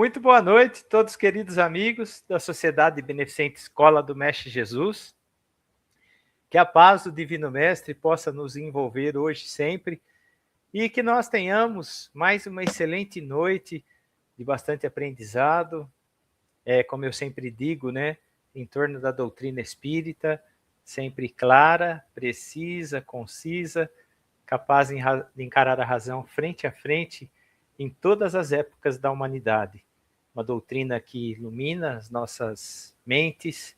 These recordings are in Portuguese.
Muito boa noite, todos queridos amigos da Sociedade Beneficente Escola do Mestre Jesus. Que a paz do Divino Mestre possa nos envolver hoje sempre e que nós tenhamos mais uma excelente noite de bastante aprendizado, como eu sempre digo, né, em torno da doutrina espírita, sempre clara, precisa, concisa, capaz de encarar a razão frente a frente em todas as épocas da humanidade. Uma doutrina que ilumina as nossas mentes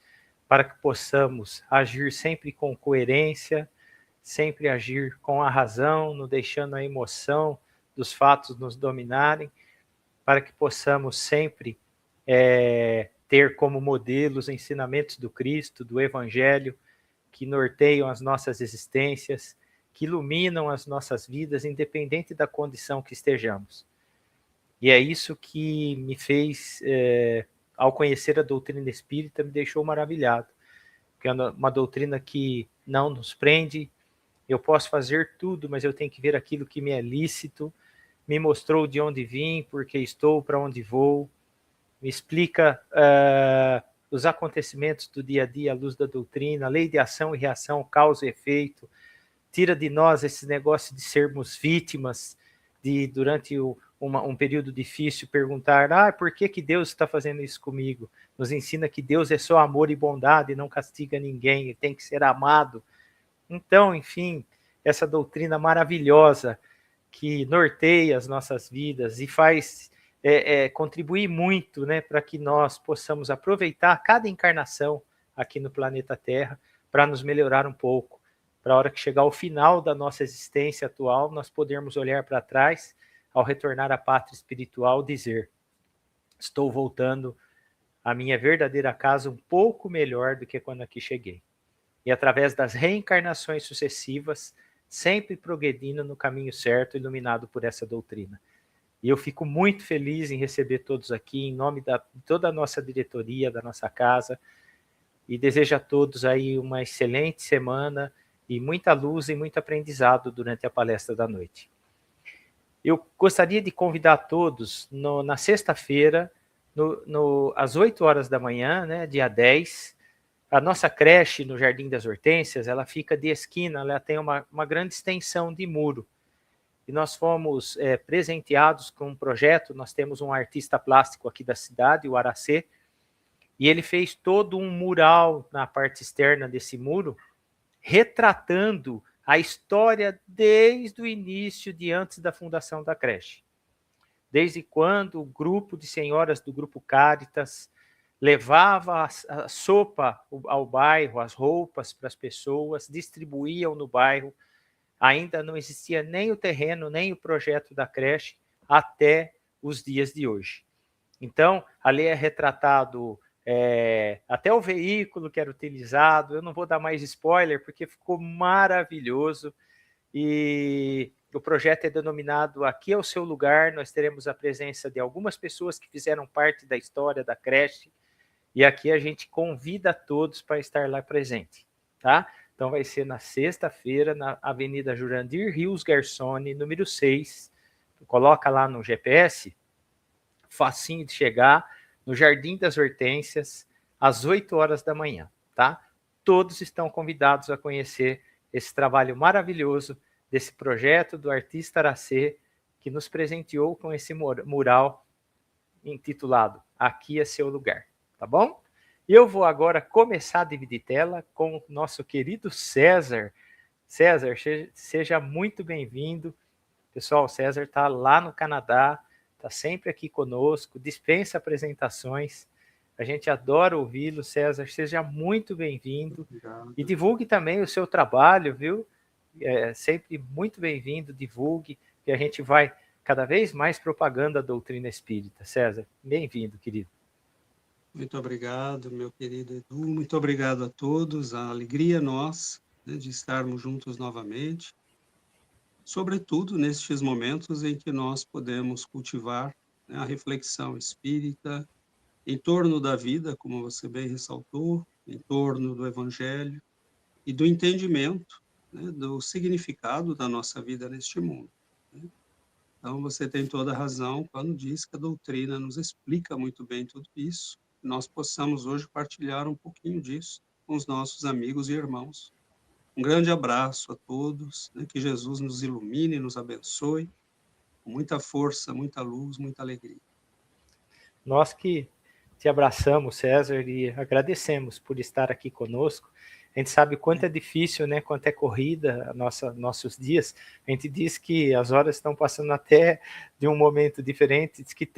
para que possamos agir sempre com coerência, sempre agir com a razão, não deixando a emoção dos fatos nos dominarem, para que possamos sempre ter como modelo os ensinamentos do Cristo, do Evangelho, que norteiam as nossas existências, que iluminam as nossas vidas, independente da condição que estejamos. E é isso que me fez, ao conhecer a doutrina espírita, me deixou maravilhado. Porque é uma doutrina que não nos prende, eu posso fazer tudo, mas eu tenho que ver aquilo que me é lícito, me mostrou de onde vim, porque estou, para onde vou, me explica os acontecimentos do dia a dia à luz da doutrina, lei de ação e reação, causa e efeito, tira de nós esse negócio de sermos vítimas, de durante um período difícil perguntar, por que Deus está fazendo isso comigo? Nos ensina que Deus é só amor e bondade, não castiga ninguém, ele tem que ser amado. Então, enfim, essa doutrina maravilhosa que norteia as nossas vidas e faz contribuir muito, né, para que nós possamos aproveitar cada encarnação aqui no planeta Terra para nos melhorar um pouco, para a hora que chegar ao final da nossa existência atual, nós podermos olhar para trás, ao retornar à pátria espiritual, dizer: estou voltando à minha verdadeira casa um pouco melhor do que quando aqui cheguei. E através das reencarnações sucessivas, sempre progredindo no caminho certo, iluminado por essa doutrina. E eu fico muito feliz em receber todos aqui, em nome de toda a nossa diretoria, da nossa casa, e desejo a todos aí uma excelente semana, e muita luz e muito aprendizado durante a palestra da noite. Eu gostaria de convidar todos na sexta-feira, às 8 horas da manhã, né, dia 10, a nossa creche no Jardim das Hortênsias, ela fica de esquina, ela tem uma grande extensão de muro. E nós fomos presenteados com um projeto, nós temos um artista plástico aqui da cidade, o Aracê, e ele fez todo um mural na parte externa desse muro, retratando a história desde o início, de antes da fundação da creche. Desde quando o grupo de senhoras do Grupo Cáritas levava a sopa ao bairro, as roupas para as pessoas, distribuíam no bairro, ainda não existia nem o terreno, nem o projeto da creche, até os dias de hoje. Então, ali é retratado até o veículo que era utilizado, eu não vou dar mais spoiler, porque ficou maravilhoso, e o projeto é denominado Aqui é o Seu Lugar, nós teremos a presença de algumas pessoas que fizeram parte da história da creche, e aqui a gente convida a todos para estar lá presente, tá? Então vai ser na sexta-feira, na Avenida Jurandir Rios Gersoni, número 6, coloca lá no GPS, facinho de chegar, no Jardim das Hortênsias, às 8 horas da manhã, tá? Todos estão convidados a conhecer esse trabalho maravilhoso desse projeto do artista Aracê, que nos presenteou com esse mural intitulado Aqui é Seu Lugar, tá bom? Eu vou agora começar a dividir tela com o nosso querido César. César, seja muito bem-vindo. Pessoal, o César está lá no Canadá, está sempre aqui conosco, dispensa apresentações. A gente adora ouvi-lo, César. Seja muito bem-vindo. E divulgue também o seu trabalho, viu? Sempre muito bem-vindo, divulgue, que a gente vai cada vez mais propagando a doutrina espírita. César, bem-vindo, querido. Muito obrigado, meu querido Edu. Muito obrigado a todos. A alegria nossa, né, de estarmos juntos novamente. Sobretudo nestes momentos em que nós podemos cultivar, né, a reflexão espírita em torno da vida, como você bem ressaltou, em torno do Evangelho e do entendimento, né, do significado da nossa vida neste mundo, né? Então, você tem toda a razão quando diz que a doutrina nos explica muito bem tudo isso, que nós possamos hoje partilhar um pouquinho disso com os nossos amigos e irmãos. Um grande abraço a todos, né, que Jesus nos ilumine, nos abençoe, com muita força, muita luz, muita alegria. Nós que te abraçamos, César, e agradecemos por estar aqui conosco. A gente sabe o quanto é difícil, né? Quanto é corrida nossos dias. A gente diz que as horas estão passando até de um momento diferente. Diz que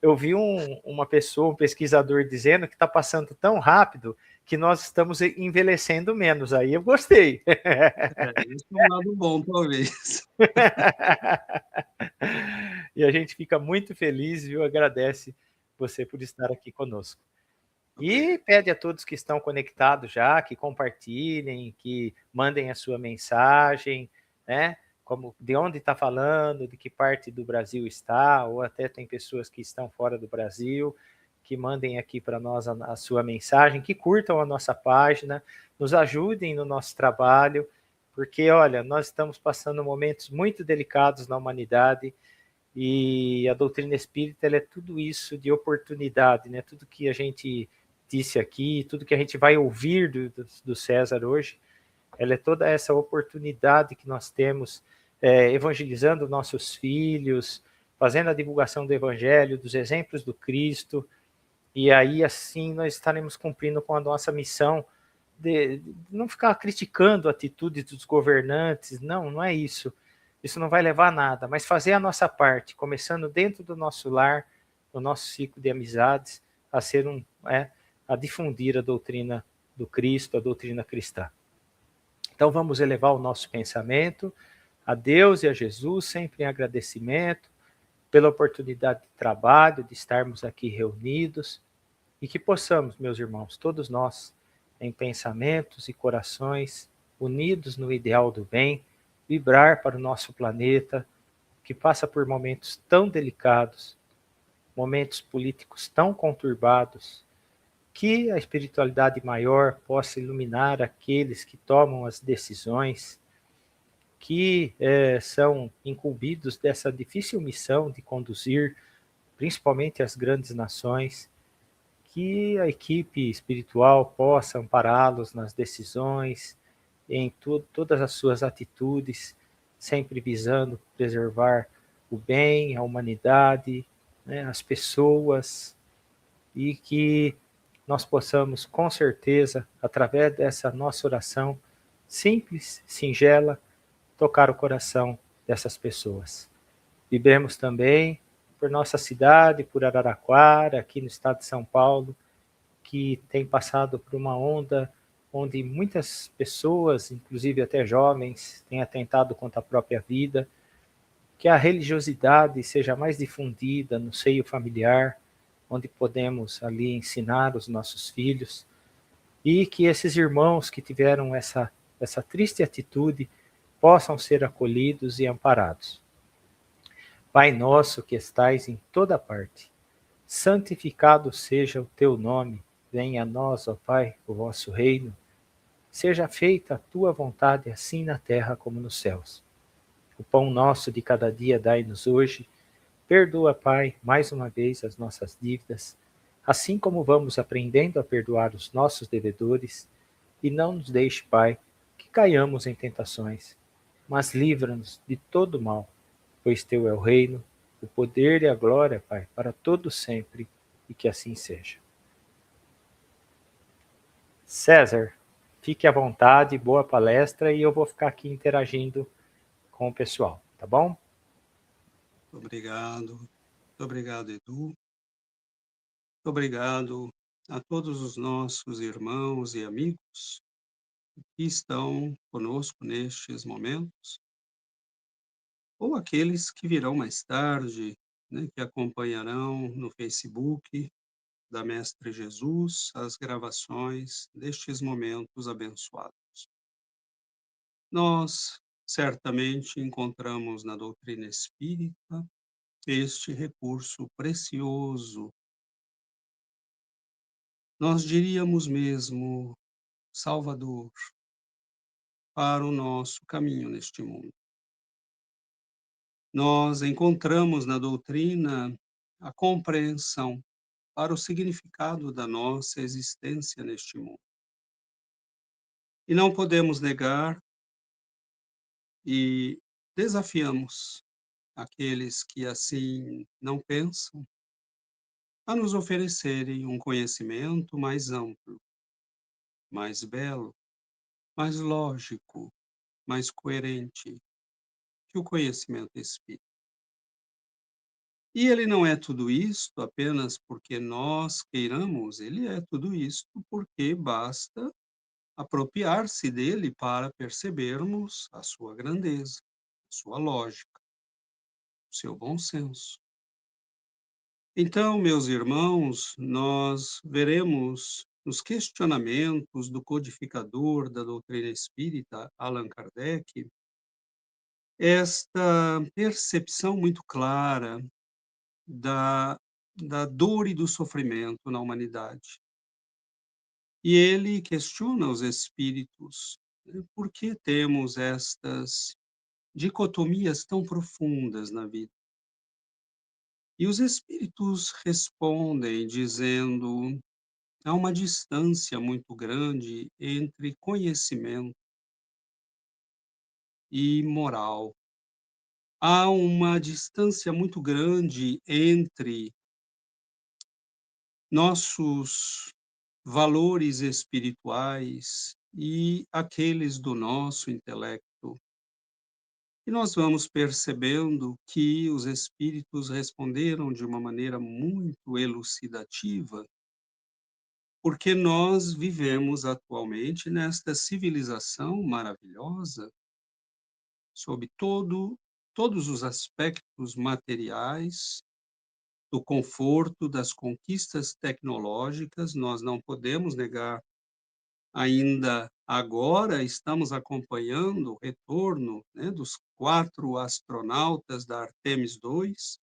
eu vi uma pessoa, um pesquisador dizendo que está passando tão rápido que nós estamos envelhecendo menos. Aí eu gostei. Esse é um lado bom, talvez. E a gente fica muito feliz, viu? Agradece você por estar aqui conosco. E Obrigado. pede a todos que estão conectados já, que compartilhem, que mandem a sua mensagem, né? Como, de onde está falando, de que parte do Brasil está, ou até tem pessoas que estão fora do Brasil, que mandem aqui para nós a sua mensagem, que curtam a nossa página, nos ajudem no nosso trabalho, porque, olha, nós estamos passando momentos muito delicados na humanidade e a doutrina espírita ela é tudo isso de oportunidade, né? Tudo que a gente disse aqui, tudo que a gente vai ouvir do César hoje, ela é toda essa oportunidade que nós temos evangelizando nossos filhos, fazendo a divulgação do Evangelho, dos exemplos do Cristo, e aí assim nós estaremos cumprindo com a nossa missão de não ficar criticando a atitude dos governantes, não, não é isso. Isso não vai levar a nada, mas fazer a nossa parte, começando dentro do nosso lar, no nosso ciclo de amizades, a ser a difundir a doutrina do Cristo, a doutrina cristã. Então vamos elevar o nosso pensamento a Deus e a Jesus, sempre em agradecimento pela oportunidade de trabalho, de estarmos aqui reunidos, e que possamos, meus irmãos, todos nós, em pensamentos e corações, unidos no ideal do bem, vibrar para o nosso planeta, que passa por momentos tão delicados, momentos políticos tão conturbados, que a espiritualidade maior possa iluminar aqueles que tomam as decisões, que são incumbidos dessa difícil missão de conduzir, principalmente as grandes nações, que a equipe espiritual possa ampará-los nas decisões, em todas as suas atitudes, sempre visando preservar o bem, a humanidade, né, as pessoas, e que nós possamos, com certeza, através dessa nossa oração simples, singela, tocar o coração dessas pessoas. Vibremos também por nossa cidade, por Araraquara, aqui no estado de São Paulo, que tem passado por uma onda onde muitas pessoas, inclusive até jovens, têm atentado contra a própria vida, que a religiosidade seja mais difundida no seio familiar, onde podemos ali ensinar os nossos filhos, e que esses irmãos que tiveram essa triste atitude possam ser acolhidos e amparados. Pai nosso que estais em toda parte, santificado seja o teu nome, venha a nós, ó Pai, o vosso reino, seja feita a tua vontade, assim na terra como nos céus. O pão nosso de cada dia dai-nos hoje, perdoa, Pai, mais uma vez as nossas dívidas, assim como vamos aprendendo a perdoar os nossos devedores, e não nos deixe, Pai, que caiamos em tentações, mas livra-nos de todo mal, pois teu é o reino, o poder e a glória, Pai, para todo sempre, e que assim seja. César, fique à vontade, boa palestra, e eu vou ficar aqui interagindo com o pessoal, tá bom? Muito obrigado, Edu. Muito obrigado a todos os nossos irmãos e amigos que estão conosco nestes momentos, ou aqueles que virão mais tarde, né, que acompanharão no Facebook da Mestre Jesus as gravações destes momentos abençoados. Nós certamente encontramos na doutrina espírita este recurso precioso, nós diríamos mesmo salvador, para o nosso caminho neste mundo. nós encontramos na doutrina a compreensão para o significado da nossa existência neste mundo. E não podemos negar e desafiamos aqueles que assim não pensam a nos oferecerem um conhecimento mais amplo, mais belo, mais lógico, mais coerente que o conhecimento espírita. E ele não é tudo isto apenas porque nós queiramos, ele é tudo isto porque basta apropriar-se dele para percebermos a sua grandeza, a sua lógica, o seu bom senso. Então, meus irmãos, nós veremos nos questionamentos do codificador da doutrina espírita, Allan Kardec, esta percepção muito clara da, da dor e do sofrimento na humanidade. E ele questiona os espíritos, né, por que temos estas dicotomias tão profundas na vida. E os espíritos respondem dizendo: há uma distância muito grande entre conhecimento e moral. Há uma distância muito grande entre nossos valores espirituais e aqueles do nosso intelecto. E nós vamos percebendo que os espíritos responderam de uma maneira muito elucidativa, porque nós vivemos atualmente nesta civilização maravilhosa, sob todos os aspectos materiais, do conforto, das conquistas tecnológicas, nós não podemos negar. Ainda agora estamos acompanhando o retorno, né, dos 4 astronautas da Artemis 2,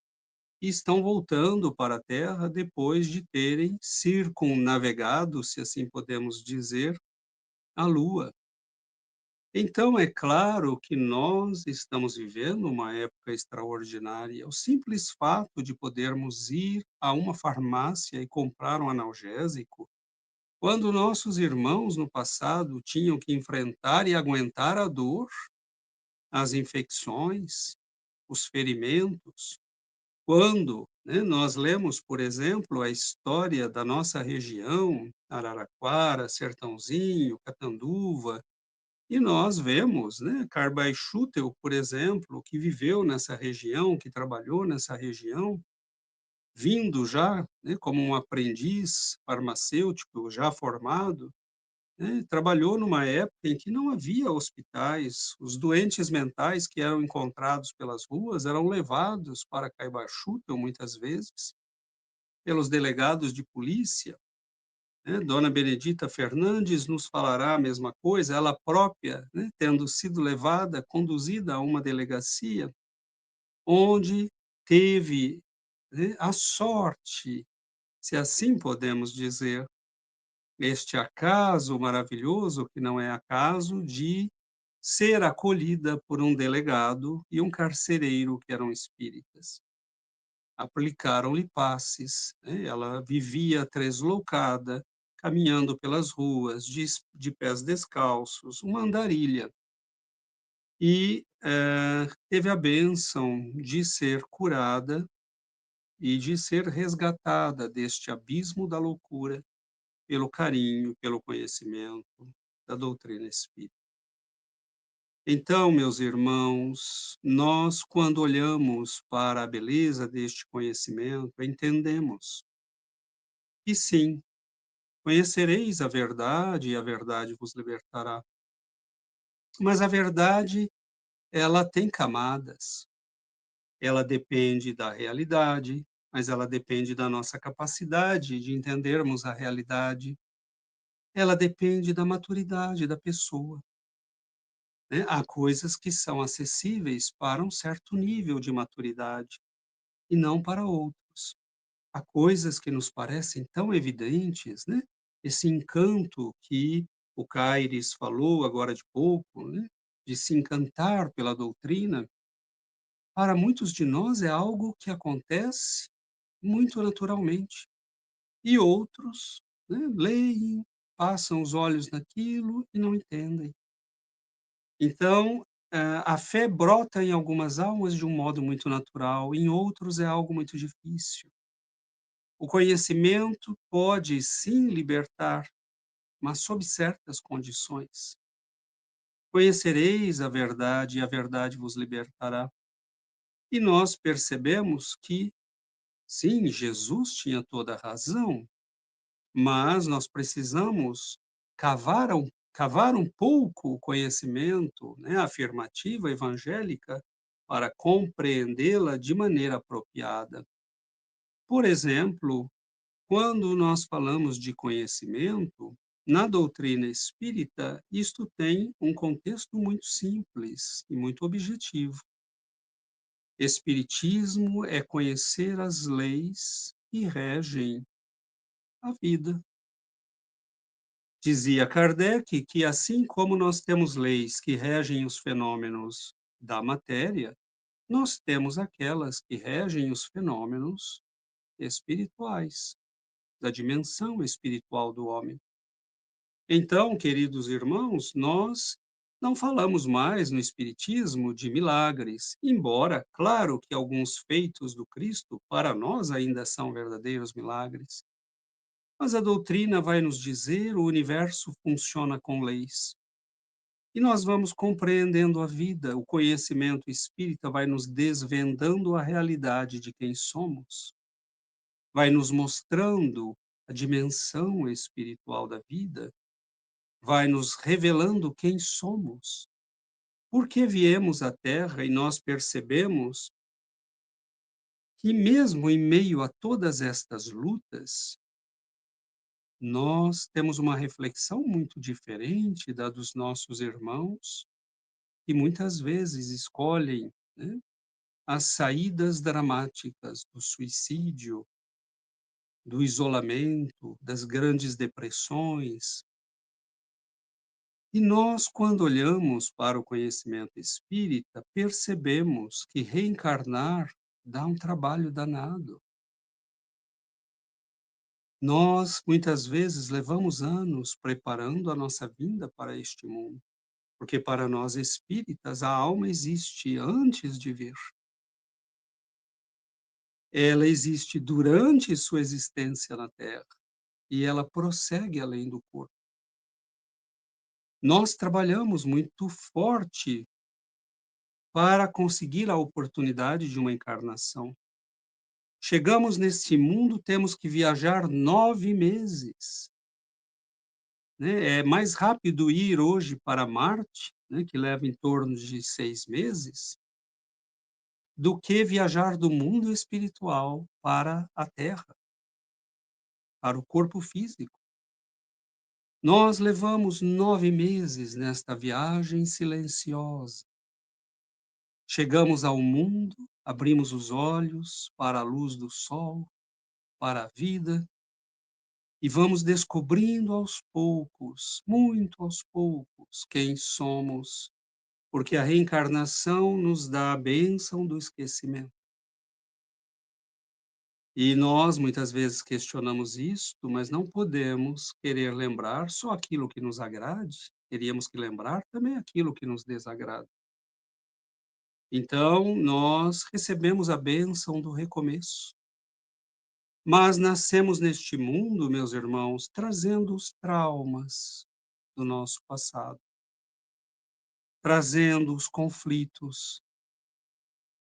e estão voltando para a Terra depois de terem circunnavegado, se assim podemos dizer, a Lua. Então, é claro que nós estamos vivendo uma época extraordinária. O simples fato de podermos ir a uma farmácia e comprar um analgésico, quando nossos irmãos no passado tinham que enfrentar e aguentar a dor, as infecções, os ferimentos, quando, né, nós lemos, por exemplo, a história da nossa região, Araraquara, Sertãozinho, Catanduva, e nós vemos, né, Carbaixútel, por exemplo, que viveu nessa região, que trabalhou nessa região, vindo já, né, como um aprendiz farmacêutico já formado, né, trabalhou numa época em que não havia hospitais. Os doentes mentais que eram encontrados pelas ruas eram levados para Caibaixútel, muitas vezes, pelos delegados de polícia, né. Dona Benedita Fernandes nos falará a mesma coisa, ela própria, né, tendo sido levada, conduzida a uma delegacia, onde teve, né, a sorte, se assim podemos dizer, este acaso maravilhoso, que não é acaso, de ser acolhida por um delegado e um carcereiro que eram espíritas. Aplicaram-lhe passes, né, ela vivia tresloucada, caminhando pelas ruas, de pés descalços, uma andarilha. E teve a bênção de ser curada e de ser resgatada deste abismo da loucura pelo carinho, pelo conhecimento da doutrina espírita. Então, meus irmãos, nós, quando olhamos para a beleza deste conhecimento, entendemos que sim, conhecereis a verdade e a verdade vos libertará. Mas a verdade, ela tem camadas, ela depende da realidade, mas ela depende da nossa capacidade de entendermos a realidade, ela depende da maturidade da pessoa. Né? Há coisas que são acessíveis para um certo nível de maturidade e não para outros. Há coisas que nos parecem tão evidentes, né? Esse encanto que o Caires falou agora de pouco, né? De se encantar pela doutrina, para muitos de nós é algo que acontece muito naturalmente. E outros, né, leem, passam os olhos naquilo e não entendem. Então, a fé brota em algumas almas de um modo muito natural, em outros é algo muito difícil. O conhecimento pode sim libertar, mas sob certas condições. Conhecereis a verdade e a verdade vos libertará. E nós percebemos que, sim, Jesus tinha toda a razão, mas nós precisamos cavar um pouco o conhecimento, né, a afirmativa evangélica para compreendê-la de maneira apropriada. Por exemplo, quando nós falamos de conhecimento, na doutrina espírita, isto tem um contexto muito simples e muito objetivo. Espiritismo é conhecer as leis que regem a vida. Dizia Kardec que, assim como nós temos leis que regem os fenômenos da matéria, nós temos aquelas que regem os fenômenos espirituais, da dimensão espiritual do homem. Então, queridos irmãos, nós não falamos mais no Espiritismo de milagres, embora, claro, que alguns feitos do Cristo para nós ainda são verdadeiros milagres. Mas a doutrina vai nos dizer: o universo funciona com leis. E nós vamos compreendendo a vida, o conhecimento espírita vai nos desvendando a realidade de quem somos, vai nos mostrando a dimensão espiritual da vida, vai nos revelando quem somos. Por que viemos à Terra e nós percebemos que, mesmo em meio a todas estas lutas, nós temos uma reflexão muito diferente da dos nossos irmãos, que muitas vezes escolhem, né, as saídas dramáticas do suicídio, do isolamento, das grandes depressões. E nós, quando olhamos para o conhecimento espírita, percebemos que reencarnar dá um trabalho danado. Nós, muitas vezes, levamos anos preparando a nossa vinda para este mundo, porque para nós espíritas a alma existe antes de vir. Ela existe durante sua existência na Terra e ela prossegue além do corpo. Nós trabalhamos muito forte para conseguir a oportunidade de uma encarnação. Chegamos neste mundo, temos que viajar 9 meses, né? É mais rápido ir hoje para Marte, né, que leva em torno de 6 meses, do que viajar do mundo espiritual para a Terra, para o corpo físico. Nós levamos 9 meses nesta viagem silenciosa. Chegamos ao mundo, abrimos os olhos para a luz do sol, para a vida, e vamos descobrindo aos poucos, muito aos poucos, quem somos, porque a reencarnação nos dá a bênção do esquecimento. E nós muitas vezes questionamos isto, mas não podemos querer lembrar só aquilo que nos agrade, teríamos que lembrar também aquilo que nos desagrada. Então, nós recebemos a bênção do recomeço. Mas nascemos neste mundo, meus irmãos, trazendo os traumas do nosso passado, trazendo os conflitos,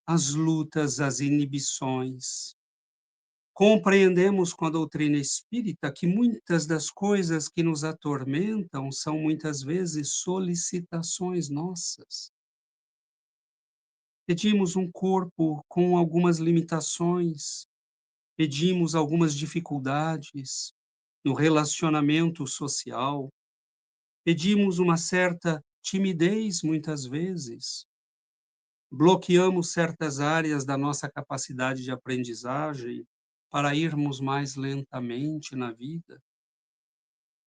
as lutas, as inibições. Compreendemos com a doutrina espírita que muitas das coisas que nos atormentam são muitas vezes solicitações nossas. Pedimos um corpo com algumas limitações, pedimos algumas dificuldades no relacionamento social, pedimos uma certa timidez muitas vezes, bloqueamos certas áreas da nossa capacidade de aprendizagem para irmos mais lentamente na vida.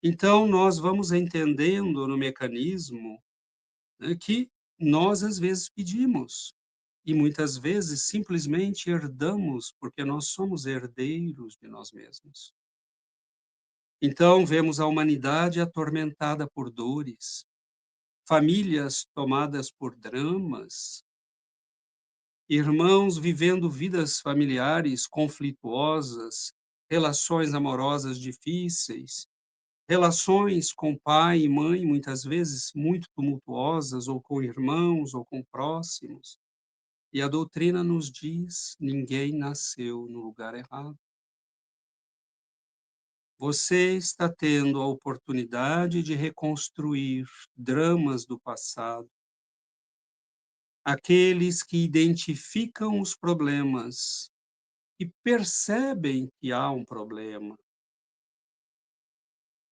Então, nós vamos entendendo no mecanismo, né, que nós às vezes pedimos, e muitas vezes simplesmente herdamos, porque nós somos herdeiros de nós mesmos. Então, vemos a humanidade atormentada por dores, famílias tomadas por dramas, irmãos vivendo vidas familiares conflituosas, relações amorosas difíceis, relações com pai e mãe, muitas vezes muito tumultuosas, ou com irmãos, ou com próximos. E a doutrina nos diz: ninguém nasceu no lugar errado. Você está tendo a oportunidade de reconstruir dramas do passado. Aqueles que identificam os problemas e percebem que há um problema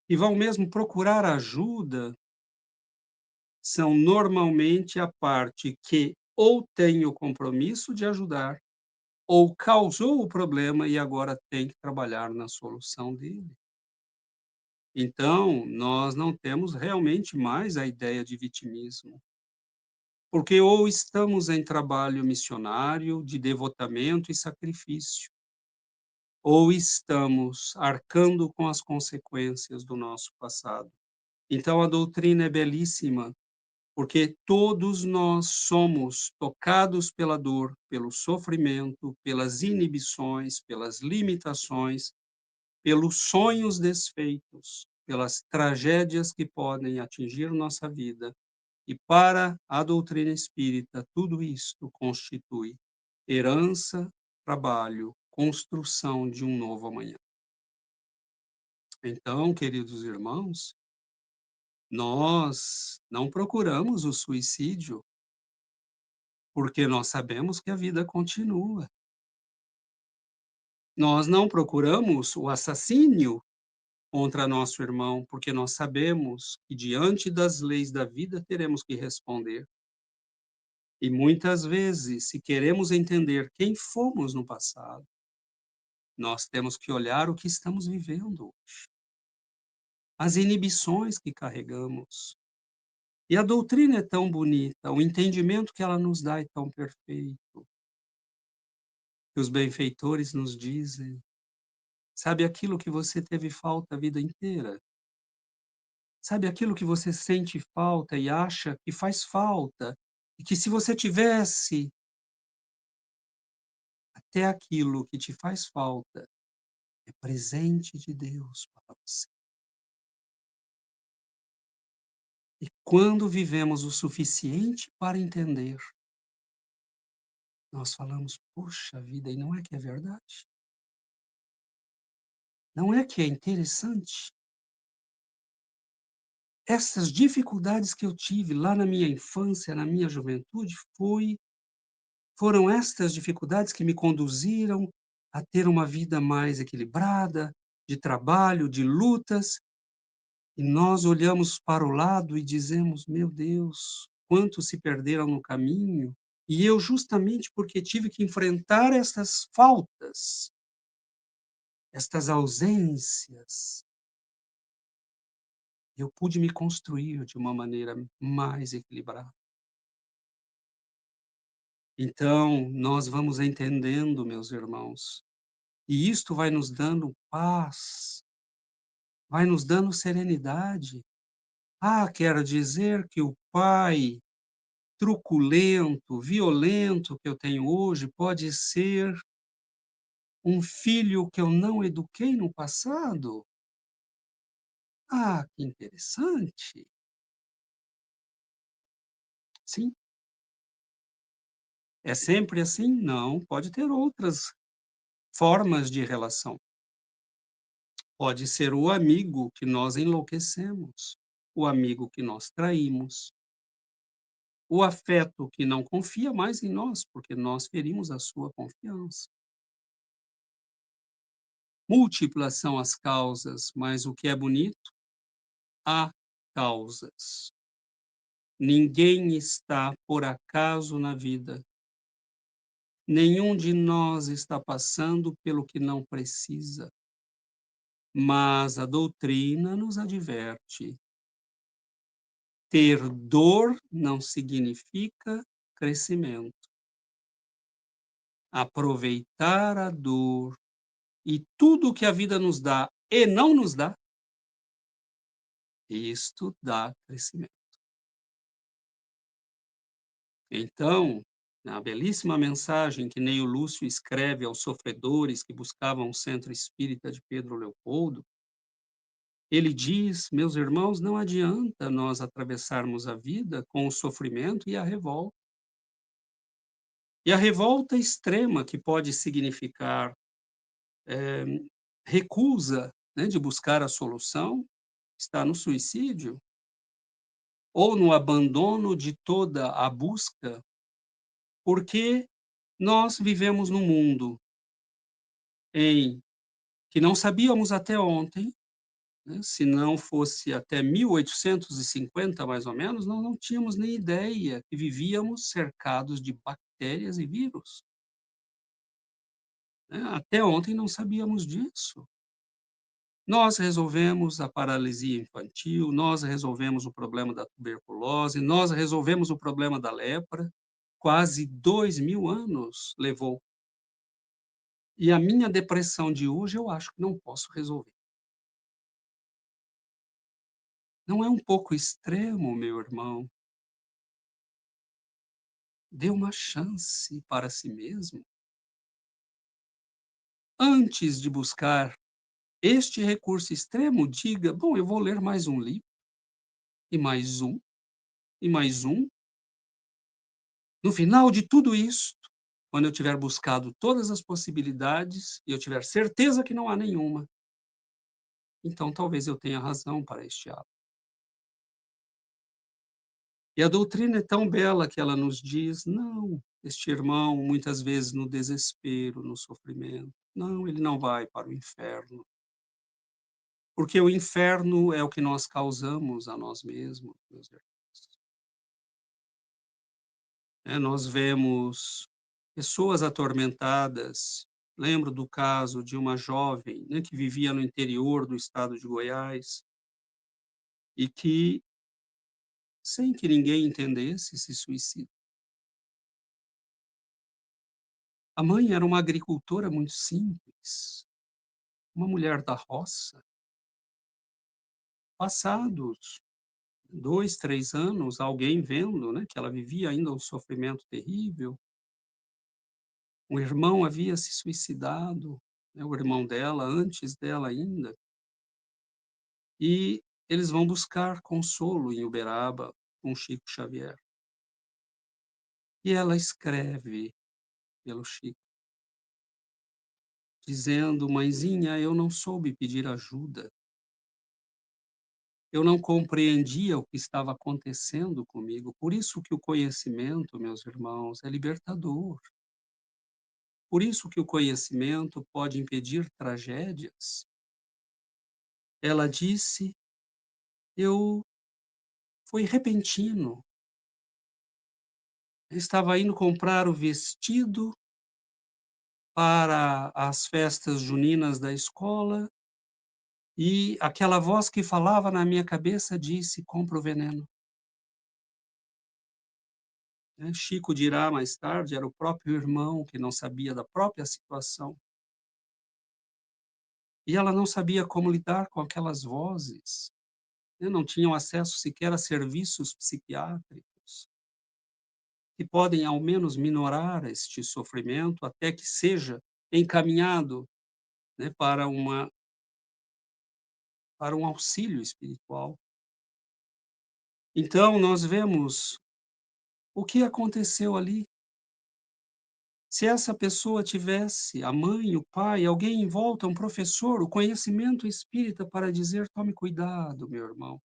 e vão mesmo procurar ajuda, são normalmente a parte que ou tem o compromisso de ajudar, ou causou o problema e agora tem que trabalhar na solução dele. Então, nós não temos realmente mais a ideia de vitimismo, porque ou estamos em trabalho missionário de devotamento e sacrifício, ou estamos arcando com as consequências do nosso passado. Então, a doutrina é belíssima, porque todos nós somos tocados pela dor, pelo sofrimento, pelas inibições, pelas limitações, pelos sonhos desfeitos, pelas tragédias que podem atingir nossa vida. E para a doutrina espírita, tudo isto constitui herança, trabalho, construção de um novo amanhã. Então, queridos irmãos, nós não procuramos o suicídio, porque nós sabemos que a vida continua. Nós não procuramos o assassínio contra nosso irmão, porque nós sabemos que diante das leis da vida teremos que responder. E muitas vezes, se queremos entender quem fomos no passado, nós temos que olhar o que estamos vivendo, as inibições que carregamos. E a doutrina é tão bonita, o entendimento que ela nos dá é tão perfeito, que os benfeitores nos dizem: sabe aquilo que você teve falta a vida inteira? Sabe aquilo que você sente falta e acha que faz falta, e que se você tivesse até aquilo que te faz falta, é presente de Deus para você. E quando vivemos o suficiente para entender, nós falamos: "Poxa vida, e não é que é verdade? Não é que é interessante? Essas dificuldades que eu tive lá na minha infância, na minha juventude, foram estas dificuldades que me conduziram a ter uma vida mais equilibrada, de trabalho, de lutas, e nós olhamos para o lado e dizemos: "Meu Deus, quantos se perderam no caminho". E eu, justamente porque tive que enfrentar essas faltas, estas ausências, eu pude me construir de uma maneira mais equilibrada. Então, nós vamos entendendo, meus irmãos, e isto vai nos dando paz, vai nos dando serenidade. Ah, quero dizer que o pai truculento, violento que eu tenho hoje pode ser um filho que eu não eduquei no passado? Ah, que interessante. Sim. É sempre assim? Não, pode ter outras formas de relação. Pode ser o amigo que nós enlouquecemos, o amigo que nós traímos, o afeto que não confia mais em nós, porque nós ferimos a sua confiança. Múltiplas são as causas, mas o que é bonito, há causas. Ninguém está por acaso na vida. Nenhum de nós está passando pelo que não precisa. Mas a doutrina nos adverte: ter dor não significa crescimento. aproveitar a dor e tudo o que a vida nos dá e não nos dá, isto dá crescimento. Então, na belíssima mensagem que Neio Lúcio escreve aos sofredores que buscavam o centro espírita de Pedro Leopoldo, ele diz: meus irmãos, não adianta nós atravessarmos a vida com o sofrimento e a revolta. E a revolta extrema, que pode significar eh, recusa, né, de buscar a solução, está no suicídio, ou no abandono de toda a busca, porque nós vivemos num mundo em que não sabíamos até ontem, né, se não fosse até 1850, mais ou menos, nós não tínhamos nem ideia que vivíamos cercados de bactérias e vírus, né, até ontem não sabíamos disso. Nós resolvemos a paralisia infantil, nós resolvemos o problema da tuberculose, nós resolvemos o problema da lepra, quase 2000 anos levou. E a minha depressão de hoje eu acho que não posso resolver. Não é um pouco extremo, meu irmão? Dê uma chance para si mesmo. Antes de buscar este recurso extremo, diga: bom, eu vou ler mais um livro, e mais um, e mais um. No final de tudo isso, quando eu tiver buscado todas as possibilidades e eu tiver certeza que não há nenhuma, então talvez eu tenha razão para este ato. E a doutrina é tão bela que ela nos diz: não, este irmão, muitas vezes no desespero, no sofrimento, não, ele não vai para o inferno, porque o inferno é o que nós causamos a nós mesmos, meus irmãos. Nós vemos pessoas atormentadas. Lembro do caso de uma jovem, né, que vivia no interior do estado de Goiás e que, sem que ninguém entendesse, se suicida. A mãe era uma agricultora muito simples, uma mulher da roça. Passados 2, 3 anos, alguém vendo, né, que ela vivia ainda um sofrimento terrível, o irmão havia se suicidado, né, o irmão dela, antes dela ainda, e eles vão buscar consolo em Uberaba com Chico Xavier. E ela escreve pelo Chico, dizendo: "Mãezinha, eu não soube pedir ajuda. Eu não compreendia o que estava acontecendo comigo. Por isso que o conhecimento, meus irmãos, é libertador. Por isso que o conhecimento pode impedir tragédias." Ela disse: "Eu foi repentino. Eu estava indo comprar o vestido para as festas juninas da escola, e aquela voz que falava na minha cabeça disse: 'Compra o veneno'." Né, Chico dirá mais tarde, era o próprio irmão que não sabia da própria situação, e ela não sabia como lidar com aquelas vozes, né, não tinham acesso sequer a serviços psiquiátricos, que podem ao menos minorar este sofrimento até que seja encaminhado, né, para um auxílio espiritual. Então nós vemos o que aconteceu ali. Se essa pessoa tivesse a mãe, o pai, alguém em volta, um professor, o conhecimento espírita para dizer: "Tome cuidado, meu irmão,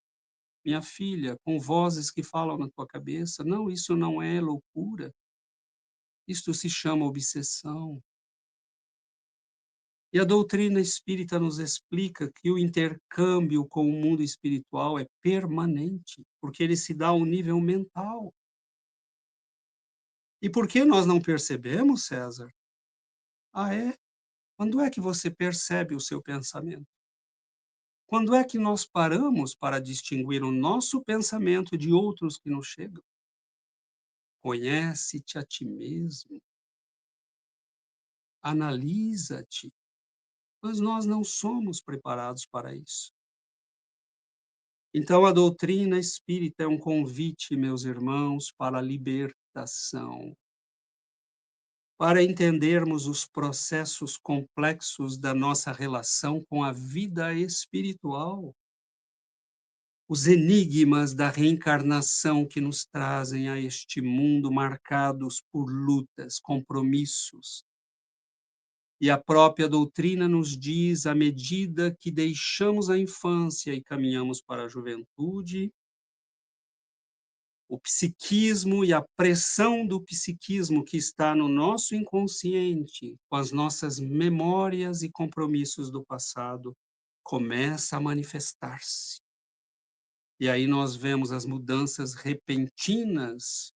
minha filha", com vozes que falam na tua cabeça: "Não, isso não é loucura, isto se chama obsessão." E a doutrina espírita nos explica que o intercâmbio com o mundo espiritual é permanente, porque ele se dá ao nível mental. E por que nós não percebemos, César? Ah, é? Quando é que você percebe o seu pensamento? Quando é que nós paramos para distinguir o nosso pensamento de outros que nos chegam? Conhece-te a ti mesmo. analisa-te, mas nós não somos preparados para isso. Então, a doutrina espírita é um convite, meus irmãos, para a libertação, para entendermos os processos complexos da nossa relação com a vida espiritual, os enigmas da reencarnação que nos trazem a este mundo marcados por lutas, compromissos. E a própria doutrina nos diz, à medida que deixamos a infância e caminhamos para a juventude, o psiquismo e a pressão do psiquismo que está no nosso inconsciente, com as nossas memórias e compromissos do passado, começa a manifestar-se. E aí nós vemos as mudanças repentinas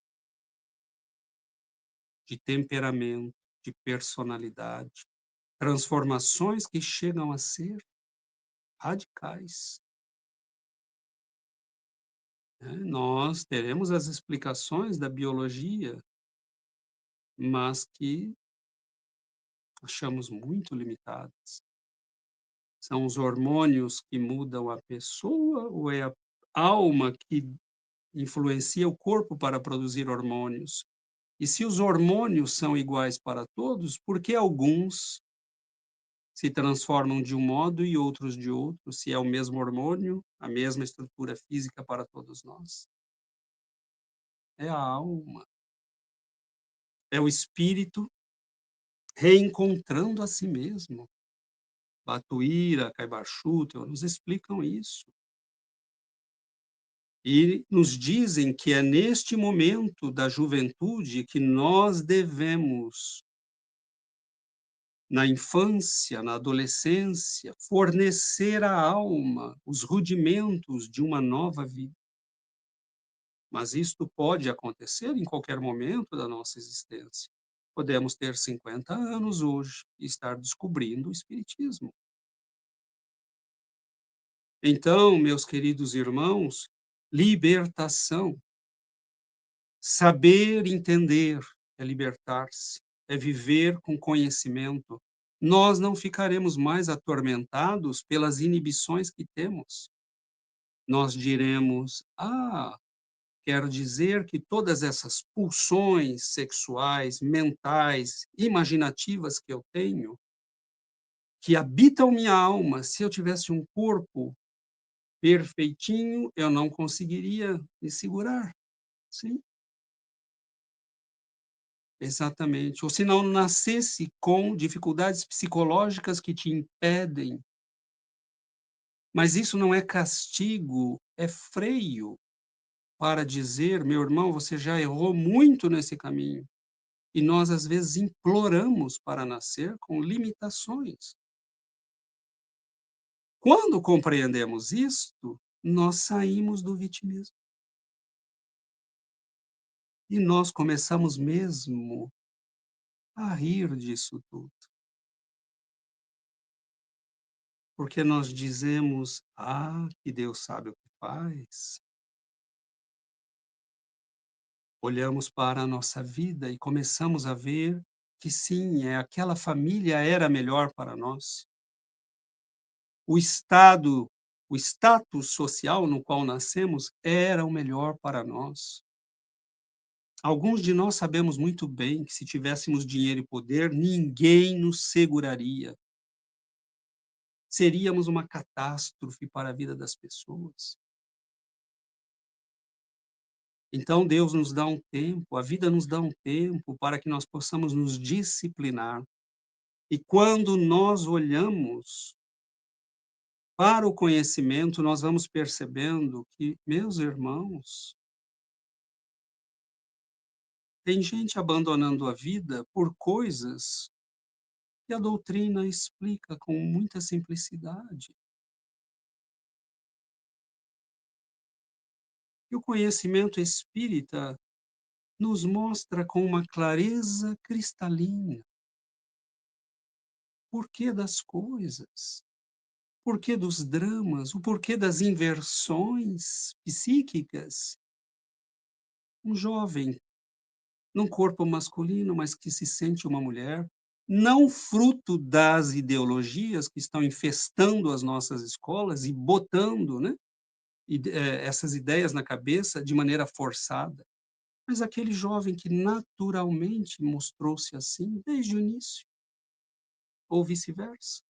de temperamento, de personalidade, transformações que chegam a ser radicais, né? Nós teremos as explicações da biologia, mas que achamos muito limitadas. São os hormônios que mudam a pessoa ou é a alma que influencia o corpo para produzir hormônios? E se os hormônios são iguais para todos, por que alguns se transformam de um modo e outros de outro, se é o mesmo hormônio, a mesma estrutura física para todos nós? É a alma, é o espírito reencontrando a si mesmo. Batuíra, Caibachuta nos explicam isso. E nos dizem que é neste momento da juventude que nós devemos, na infância, na adolescência, fornecer à alma os rudimentos de uma nova vida. Mas isto pode acontecer em qualquer momento da nossa existência. Podemos ter 50 anos hoje e estar descobrindo o espiritismo. Então, meus queridos irmãos, libertação, saber entender é libertar-se, é viver com conhecimento. Nós não ficaremos mais atormentados pelas inibições que temos. Nós diremos: "Ah, quero dizer que todas essas pulsões sexuais, mentais, imaginativas que eu tenho, que habitam minha alma, se eu tivesse um corpo perfeitinho, eu não conseguiria me segurar". Sim, exatamente. Ou se não nascesse com dificuldades psicológicas que te impedem, mas isso não é castigo, é freio para dizer: "Meu irmão, você já errou muito nesse caminho". E nós, às vezes, imploramos para nascer com limitações. Quando compreendemos isto, nós saímos do vitimismo. E nós começamos mesmo a rir disso tudo. Porque nós dizemos: "Ah, que Deus sabe o que faz". Olhamos para a nossa vida e começamos a ver que sim, aquela família era melhor para nós. O estado, o status social no qual nascemos era o melhor para nós. Alguns de nós sabemos muito bem que se tivéssemos dinheiro e poder, ninguém nos seguraria. Seríamos uma catástrofe para a vida das pessoas. Então Deus nos dá um tempo, a vida nos dá um tempo para que nós possamos nos disciplinar. E quando nós olhamos para o conhecimento, nós vamos percebendo que, meus irmãos, tem gente abandonando a vida por coisas que a doutrina explica com muita simplicidade. E o conhecimento espírita nos mostra com uma clareza cristalina o porquê das coisas, o porquê dos dramas, o porquê das inversões psíquicas. Um jovem num corpo masculino, mas que se sente uma mulher, não fruto das ideologias que estão infestando as nossas escolas e botando, né, essas ideias na cabeça de maneira forçada, mas aquele jovem que naturalmente mostrou-se assim desde o início, ou vice-versa.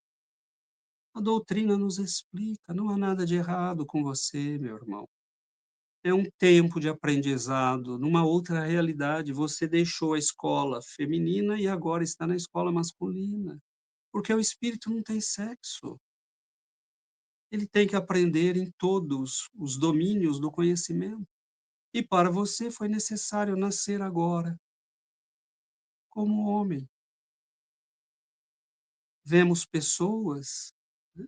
A doutrina nos explica, não há nada de errado com você, meu irmão. É um tempo de aprendizado, numa outra realidade. Você deixou a escola feminina e agora está na escola masculina, porque o espírito não tem sexo. Ele tem que aprender em todos os domínios do conhecimento. E para você foi necessário nascer agora, como homem. Vemos pessoas, né,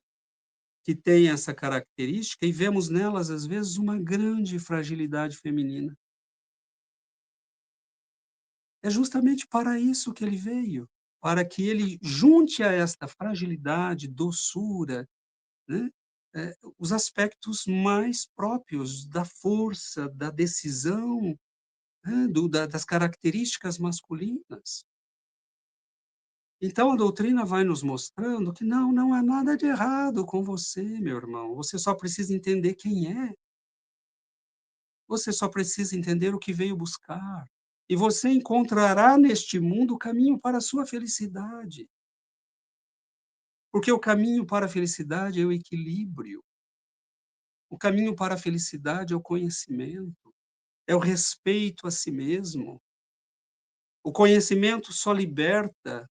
que têm essa característica e vemos nelas, às vezes, uma grande fragilidade feminina. É justamente para isso que ele veio, para que ele junte a esta fragilidade, doçura, né, os aspectos mais próprios da força, da decisão, né, das características masculinas. Então a doutrina vai nos mostrando que não há nada de errado com você, meu irmão. Você só precisa entender quem é. Você só precisa entender o que veio buscar. E você encontrará neste mundo o caminho para a sua felicidade. Porque o caminho para a felicidade é o equilíbrio. O caminho para a felicidade é o conhecimento, é o respeito a si mesmo. O conhecimento só liberta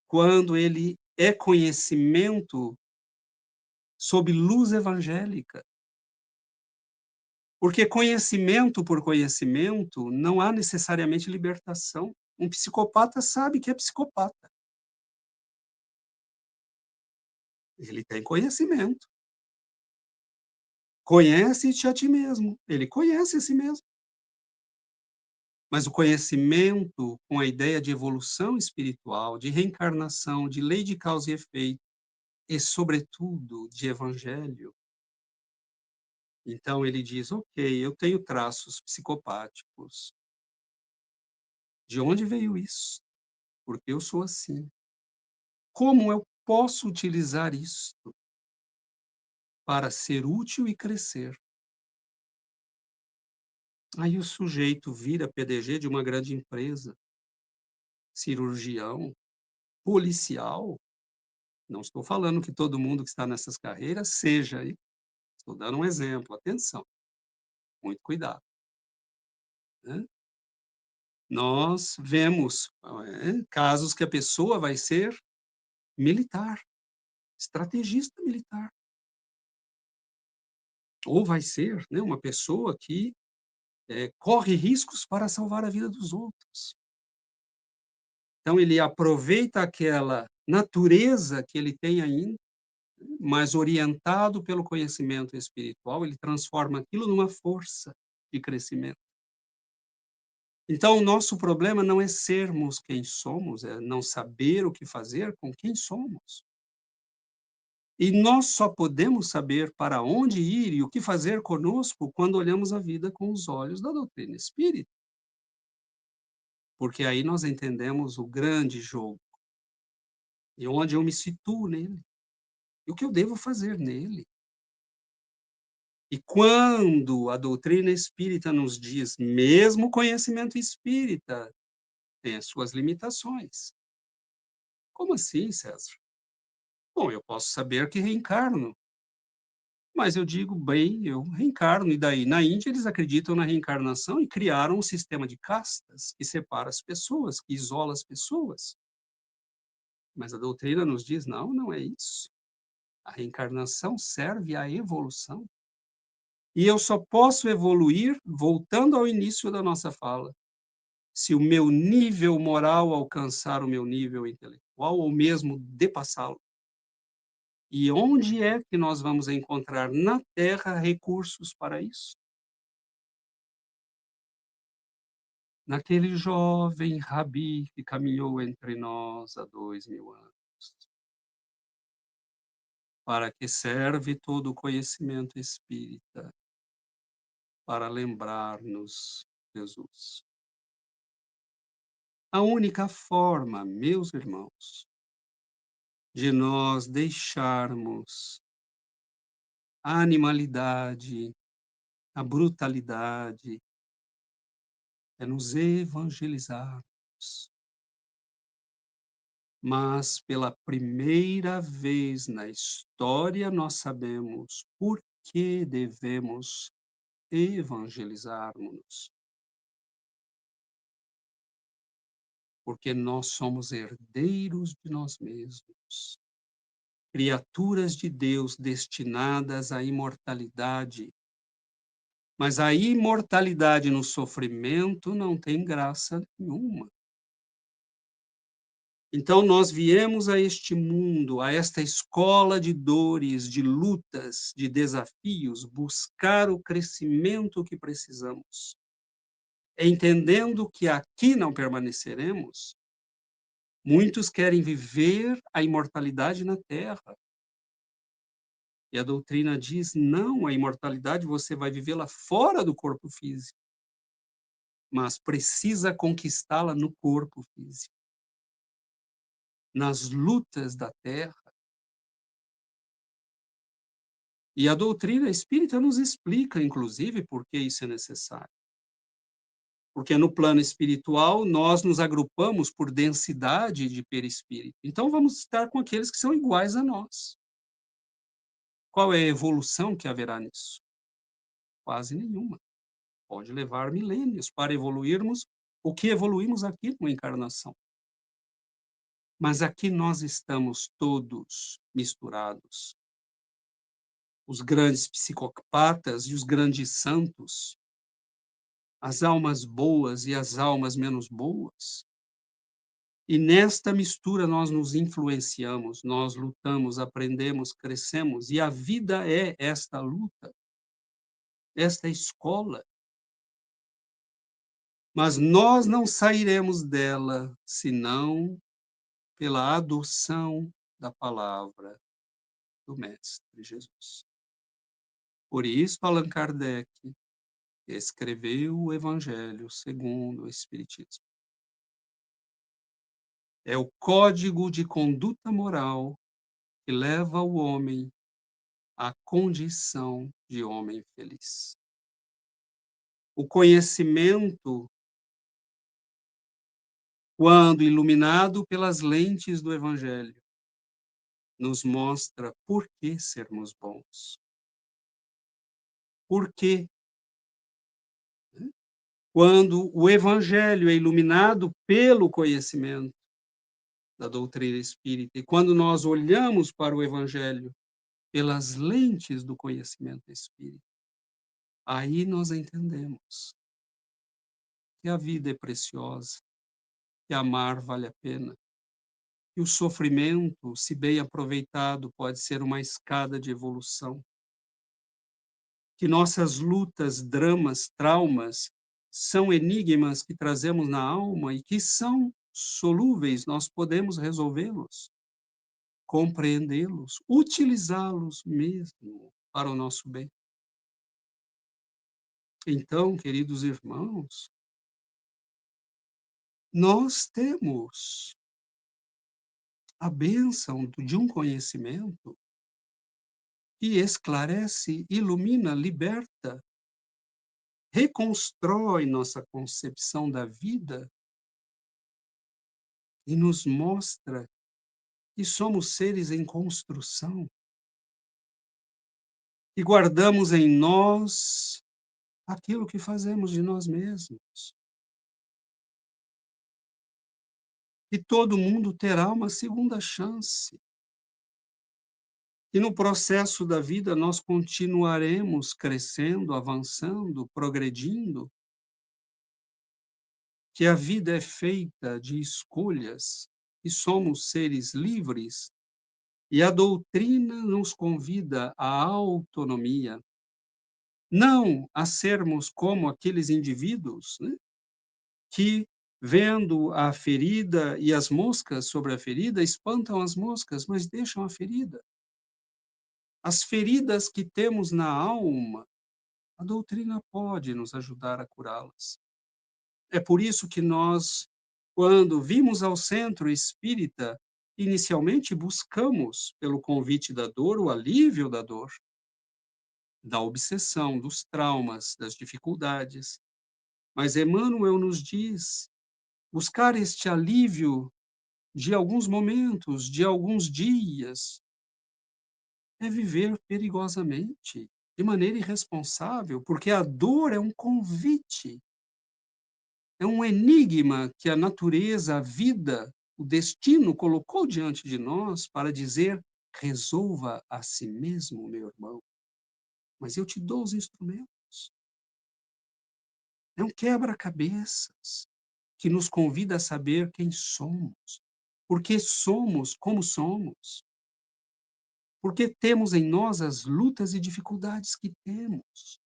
quando ele é conhecimento sob luz evangélica. Porque conhecimento por conhecimento não há necessariamente libertação. Um psicopata sabe que é psicopata. Ele tem conhecimento. Conhece-te a ti mesmo. Ele conhece a si mesmo. Mas o conhecimento com a ideia de evolução espiritual, de reencarnação, de lei de causa e efeito, e, sobretudo, de evangelho. Então ele diz: ok, eu tenho traços psicopáticos. De onde veio isso? Porque eu sou assim. Como eu posso utilizar isto para ser útil e crescer? Aí o sujeito vira PDG de uma grande empresa, cirurgião, policial. Não estou falando que todo mundo que está nessas carreiras seja, hein? Estou dando um exemplo, atenção, muito cuidado, né. Nós vemos, casos que a pessoa vai ser militar, estrategista militar, ou vai ser, né, uma pessoa que, corre riscos para salvar a vida dos outros. Então ele aproveita aquela natureza que ele tem ainda, mas orientado pelo conhecimento espiritual, ele transforma aquilo numa força de crescimento. Então, o nosso problema não é sermos quem somos, é não saber o que fazer com quem somos. E nós só podemos saber para onde ir e o que fazer conosco quando olhamos a vida com os olhos da doutrina espírita, porque aí nós entendemos o grande jogo e onde eu me situo nele e o que eu devo fazer nele. E quando a doutrina espírita nos diz, mesmo o conhecimento espírita tem as suas limitações. Como assim, César? Bom, eu posso saber que reencarno, mas eu digo, bem, eu reencarno, e daí? Na Índia, eles acreditam na reencarnação e criaram um sistema de castas que separa as pessoas, que isola as pessoas. Mas a doutrina nos diz, não é isso. A reencarnação serve à evolução. E eu só posso evoluir, voltando ao início da nossa fala, se o meu nível moral alcançar o meu nível intelectual, ou mesmo depassá-lo. E onde é que nós vamos encontrar na Terra recursos para isso? Naquele jovem rabi que caminhou entre nós há 2000 anos. Para que serve todo o conhecimento espírita? Para lembrar-nos Jesus. A única forma, meus irmãos, de nós deixarmos a animalidade, a brutalidade, é nos evangelizarmos. Mas pela primeira vez na história nós sabemos por que devemos evangelizarmos, porque nós somos herdeiros de nós mesmos, criaturas de Deus destinadas à imortalidade. Mas a imortalidade no sofrimento não tem graça nenhuma. Então nós viemos a este mundo, a esta escola de dores, de lutas, de desafios, buscar o crescimento que precisamos. Entendendo que aqui não permaneceremos, muitos querem viver a imortalidade na terra. E a doutrina diz: não, a imortalidade você vai vivê-la fora do corpo físico, mas precisa conquistá-la no corpo físico. Nas lutas da terra. E a doutrina espírita nos explica, inclusive, por que isso é necessário. Porque no plano espiritual, nós nos agrupamos por densidade de perispírito. Então, vamos estar com aqueles que são iguais a nós. Qual é a evolução que haverá nisso? Quase nenhuma. Pode levar milênios para evoluirmos o que evoluímos aqui com a encarnação. Mas aqui nós estamos todos misturados. Os grandes psicopatas e os grandes santos, as almas boas e as almas menos boas. E nesta mistura nós nos influenciamos, nós lutamos, aprendemos, crescemos, e a vida é esta luta, esta escola. Mas nós não sairemos dela senão pela adoção da palavra do Mestre Jesus. Por isso, Allan Kardec escreveu o Evangelho segundo o Espiritismo. É o código de conduta moral que leva o homem à condição de homem feliz. O conhecimento, quando iluminado pelas lentes do Evangelho, nos mostra por que sermos bons. Por que, quando o Evangelho é iluminado pelo conhecimento da doutrina espírita, e quando nós olhamos para o Evangelho pelas lentes do conhecimento espírita, aí nós entendemos que a vida é preciosa, que amar vale a pena, que o sofrimento, se bem aproveitado, pode ser uma escada de evolução, que nossas lutas, dramas, traumas são enigmas que trazemos na alma e que são solúveis, nós podemos resolvê-los, compreendê-los, utilizá-los mesmo para o nosso bem. Então, queridos irmãos, nós temos a bênção de um conhecimento que esclarece, ilumina, liberta, reconstrói nossa concepção da vida e nos mostra que somos seres em construção, e guardamos em nós aquilo que fazemos de nós mesmos. E todo mundo terá uma segunda chance. E no processo da vida nós continuaremos crescendo, avançando, progredindo, que a vida é feita de escolhas e somos seres livres, e a doutrina nos convida à autonomia, não a sermos como aqueles indivíduos, né, que, vendo a ferida e as moscas sobre a ferida, espantam as moscas, mas deixam a ferida. As feridas que temos na alma, a doutrina pode nos ajudar a curá-las. É por isso que nós Quando vimos ao centro espírita, inicialmente buscamos, pelo convite da dor, o alívio da dor, da obsessão, dos traumas, das dificuldades. Mas Emmanuel nos diz: buscar este alívio de alguns momentos, de alguns dias, é viver perigosamente, de maneira irresponsável, porque a dor é um convite, é um enigma que a natureza, a vida, o destino colocou diante de nós para dizer: resolva a si mesmo, meu irmão, mas eu te dou os instrumentos. É um quebra-cabeças que nos convida a saber quem somos, por que somos como somos, porque temos em nós as lutas e dificuldades que temos.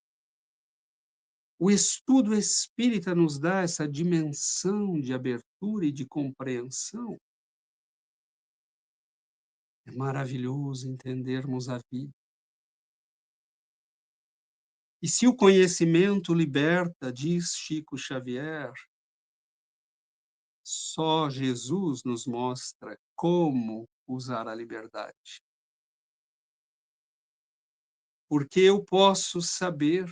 O estudo espírita nos dá essa dimensão de abertura e de compreensão. É maravilhoso entendermos a vida. E se o conhecimento liberta, diz Chico Xavier, só Jesus nos mostra como usar a liberdade. Porque eu posso saber,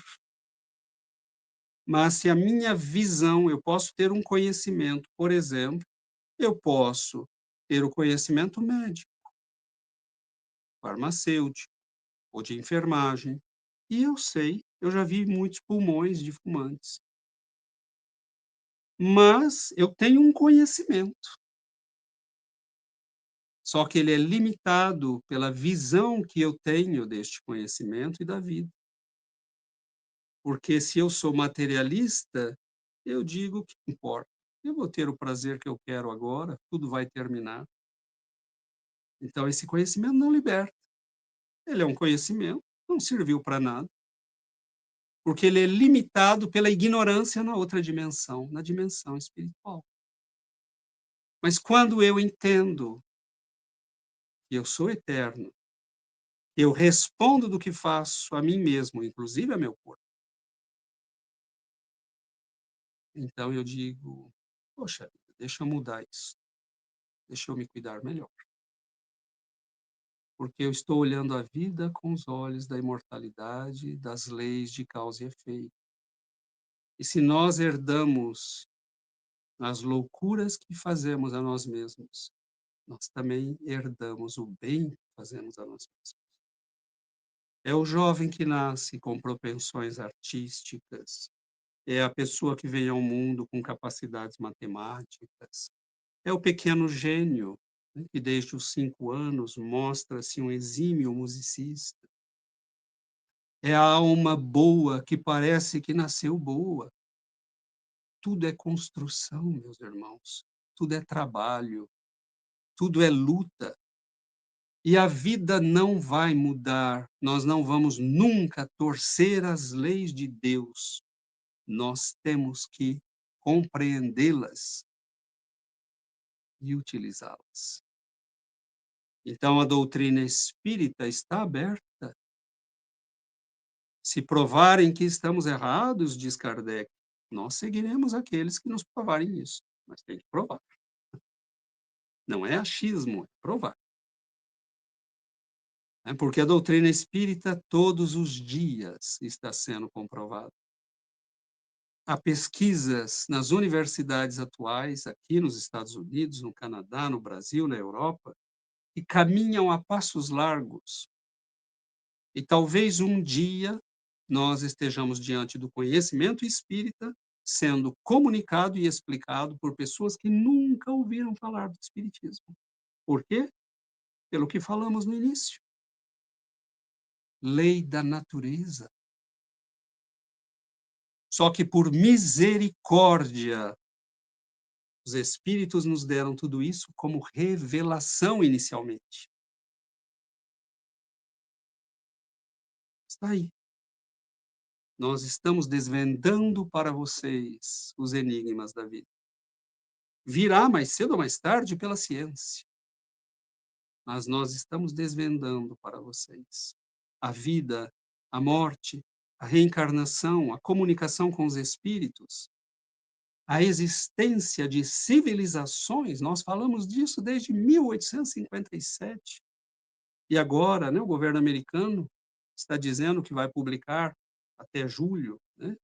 mas se a minha visão, eu posso ter um conhecimento, por exemplo, eu posso ter o conhecimento médico, farmacêutico ou de enfermagem, e eu sei, eu já vi muitos pulmões de fumantes, mas eu tenho um conhecimento, só que ele é limitado pela visão que eu tenho deste conhecimento e da vida. Porque se eu sou materialista, eu digo o que importa. Eu vou ter o prazer que eu quero agora, tudo vai terminar. Então esse conhecimento não liberta. Ele é um conhecimento, não serviu para nada, porque ele é limitado pela ignorância na outra dimensão, na dimensão espiritual. Mas quando eu entendo que eu sou eterno, eu respondo do que faço a mim mesmo, inclusive a meu corpo, então eu digo: poxa vida, deixa eu mudar isso, deixa eu me cuidar melhor. Porque eu estou olhando a vida com os olhos da imortalidade, das leis de causa e efeito. E se nós herdamos as loucuras que fazemos a nós mesmos, nós também herdamos o bem que fazemos a nós mesmos. É o jovem que nasce com propensões artísticas, é a pessoa que vem ao mundo com capacidades matemáticas, é o pequeno gênio, né, que desde os 5 anos mostra-se um exímio musicista. É a alma boa que parece que nasceu boa. Tudo é construção, meus irmãos. Tudo é trabalho, tudo é luta. E a vida não vai mudar. Nós não vamos nunca torcer as leis de Deus. Nós temos que compreendê-las e utilizá-las. Então a doutrina espírita está aberta. Se provarem que estamos errados, diz Kardec, nós seguiremos aqueles que nos provarem isso. Mas tem que provar. Não é achismo, é provar. Né? Porque a doutrina espírita todos os dias está sendo comprovada. Há pesquisas nas universidades atuais, aqui nos Estados Unidos, no Canadá, no Brasil, na Europa, que caminham a passos largos. E talvez um dia nós estejamos diante do conhecimento espírita sendo comunicado e explicado por pessoas que nunca ouviram falar do espiritismo. Por quê? Pelo que falamos no início. Lei da natureza. Só que por misericórdia, os espíritos nos deram tudo isso como revelação inicialmente. Está aí. Nós estamos desvendando para vocês os enigmas da vida. Virá mais cedo ou mais tarde pela ciência. Mas nós estamos desvendando para vocês a vida, a morte, a reencarnação, a comunicação com os espíritos. a existência de civilizações, nós falamos disso desde 1857, e agora, né, o governo americano está dizendo que vai publicar até julho, né,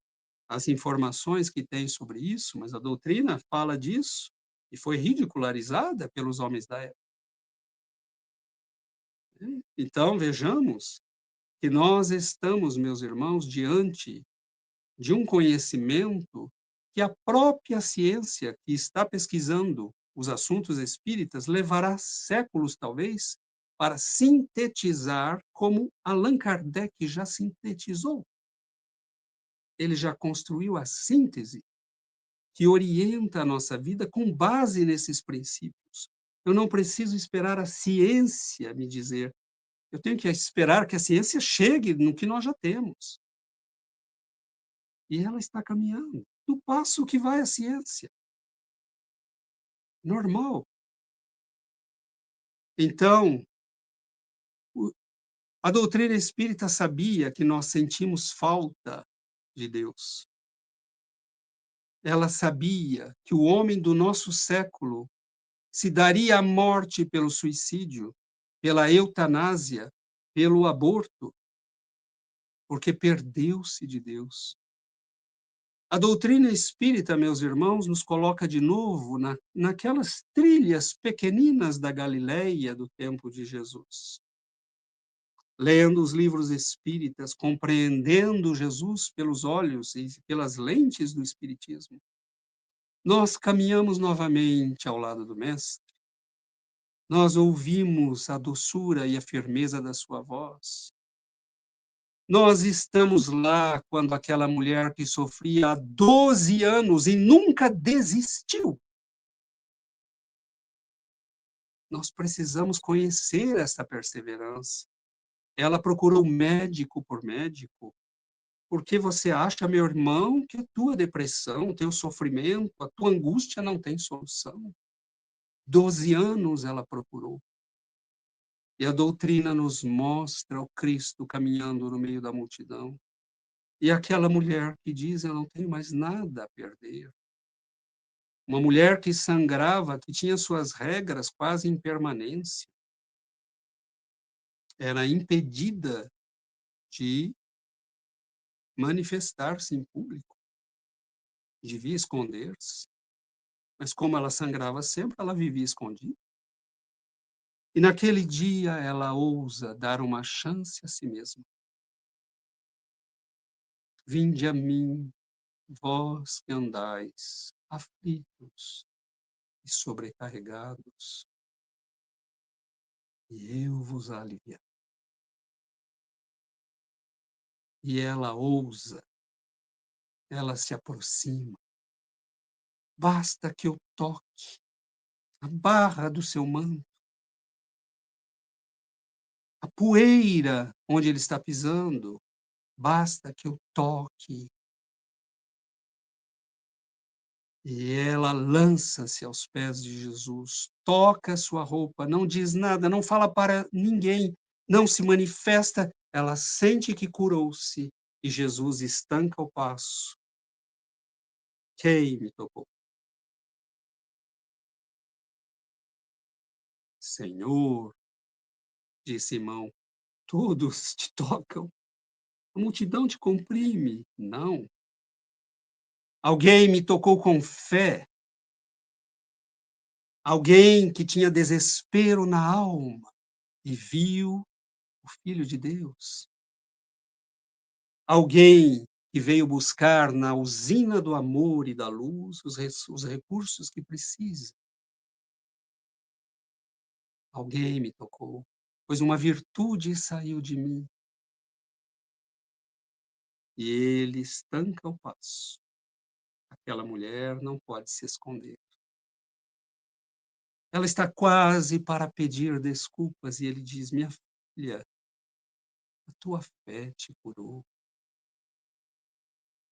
as informações que tem sobre isso, mas a doutrina fala disso e foi ridicularizada pelos homens da época, né. Então vejamos que nós estamos, meus irmãos, diante de um conhecimento que a própria ciência que está pesquisando os assuntos espíritas levará séculos, talvez, para sintetizar como Allan Kardec já sintetizou. Ele já construiu a síntese que orienta a nossa vida com base nesses princípios. Eu não preciso esperar a ciência me dizer, eu tenho que esperar que a ciência chegue no que nós já temos. E ela está caminhando no passo que vai a ciência. Normal. Então, o a doutrina espírita sabia que nós sentimos falta de Deus. Ela sabia que o homem do nosso século se daria à morte pelo suicídio, pela eutanásia, pelo aborto, porque perdeu-se de Deus. A doutrina espírita, meus irmãos, nos coloca de novo naquelas trilhas pequeninas da Galileia do tempo de Jesus. Lendo os livros espíritas, compreendendo Jesus pelos olhos e pelas lentes do espiritismo, nós caminhamos novamente ao lado do mestre, nós ouvimos a doçura e a firmeza da sua voz. Nós estamos lá quando aquela mulher que sofria há 12 anos e nunca desistiu. Nós precisamos conhecer essa perseverança. Ela procurou médico por médico, porque você acha, meu irmão, que a tua depressão, o teu sofrimento, a tua angústia não tem solução. 12 anos ela procurou. E a doutrina nos mostra o Cristo caminhando no meio da multidão. E aquela mulher que diz: eu não tenho mais nada a perder. Uma mulher que sangrava, que tinha suas regras quase em permanência, era impedida de manifestar-se em público, devia esconder-se. Mas como ela sangrava sempre, ela vivia escondida. E naquele dia ela ousa dar uma chance a si mesma. Vinde a mim, vós que andais aflitos e sobrecarregados, e eu vos aliviarei. E ela ousa, ela se aproxima. Basta que eu toque a barra do seu manto, a poeira onde ele está pisando, basta que eu toque. E ela lança-se aos pés de Jesus, toca a sua roupa, não diz nada, não fala para ninguém, não se manifesta, ela sente que curou-se e Jesus estanca o passo. Quem me tocou? Senhor, disse Simão, todos te tocam, a multidão te comprime. Não. Alguém me tocou com fé, alguém que tinha desespero na alma e viu o Filho de Deus. Alguém que veio buscar na usina do amor e da luz os recursos que precisa. Alguém me tocou, pois uma virtude saiu de mim e ele estanca o passo. Aquela mulher não pode se esconder. Ela está quase para pedir desculpas e ele diz: minha filha, a tua fé te curou.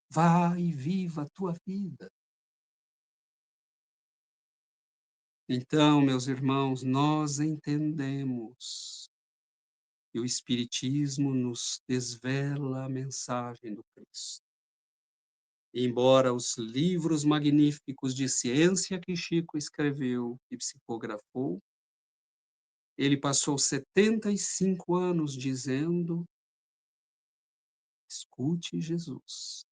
Vá e viva a tua vida. Então, meus irmãos, nós entendemos que o Espiritismo nos desvela a mensagem do Cristo. Embora os livros magníficos de ciência que Chico escreveu e psicografou, ele passou 75 anos dizendo: escute Jesus,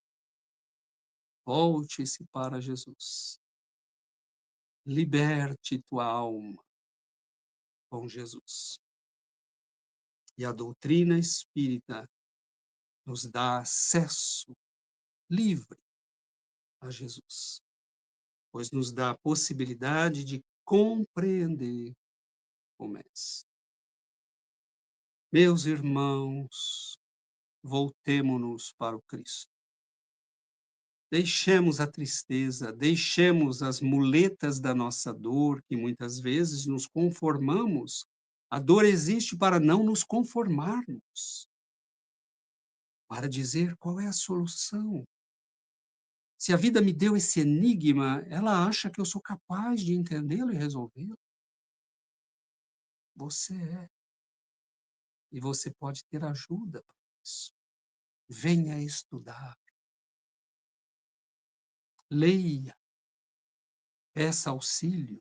volte-se para Jesus, liberte tua alma com Jesus. E a doutrina espírita nos dá acesso livre a Jesus, pois nos dá a possibilidade de compreender o Mestre. Meus irmãos, voltemo-nos para o Cristo. Deixemos a tristeza, deixemos as muletas da nossa dor, que muitas vezes nos conformamos. A dor existe para não nos conformarmos, para dizer qual é a solução. Se a vida me deu esse enigma, ela acha que eu sou capaz de entendê-lo e resolvê-lo. Você é. E você pode ter ajuda para isso. Venha estudar. Leia. Peça auxílio.